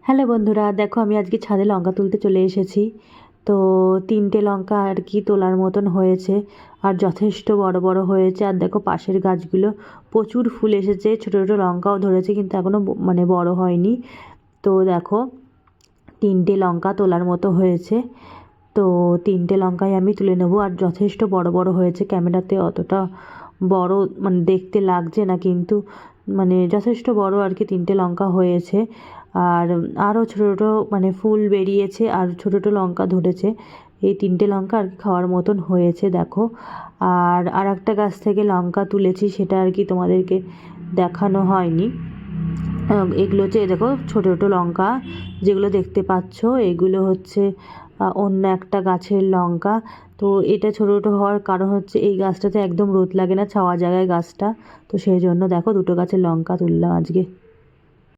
Hello বন্ধুরা, দেখো আমি আজকে ছাদে লঙ্কা তুলতে চলে এসেছি। তো 3টে লঙ্কা আর কি তোলার মতন হয়েছে, আর যথেষ্ট বড় বড় হয়েছে। আর দেখো পাশের গাছগুলো প্রচুর ফুল এসেছে, ছোটো ছোটো লঙ্কাও ধরেছে কিন্তু এখনও মানে বড় হয়নি। তো দেখো 3টে লঙ্কা তোলার মতো হয়েছে। তো 3টে লঙ্কাই আমি তুলে নেবো, আর যথেষ্ট বড় বড় হয়েছে। ক্যামেরাতে অতটা বড় মানে দেখতে লাগছে না, কিন্তু মানে যথেষ্ট বড় আর কি 3টে লঙ্কা হয়েছে। আর আরও ছোটো ছোটো মানে ফুল বেরিয়েছে, আর ছোটো ছোটো লঙ্কা ধরেছে। এই 3টে লঙ্কা আর কি খাওয়ার মতন হয়েছে দেখো। আর একটা গাছ থেকে লঙ্কা তুলেছি, সেটা আর কি তোমাদেরকে দেখানো হয়নি। এগুলো হচ্ছে দেখো ছোটো ছোটো লঙ্কা যেগুলো দেখতে পাচ্ছ, এগুলো হচ্ছে অন্য একটা গাছের লঙ্কা। তো এটা ছোটো ছোটো হওয়ার কারণ হচ্ছে এই গাছটাতে একদম রোদ লাগে না, ছাওয়া জায়গায় গাছটা। তো সেই জন্য দেখো দুটো গাছের লঙ্কা তুললাম আজকে।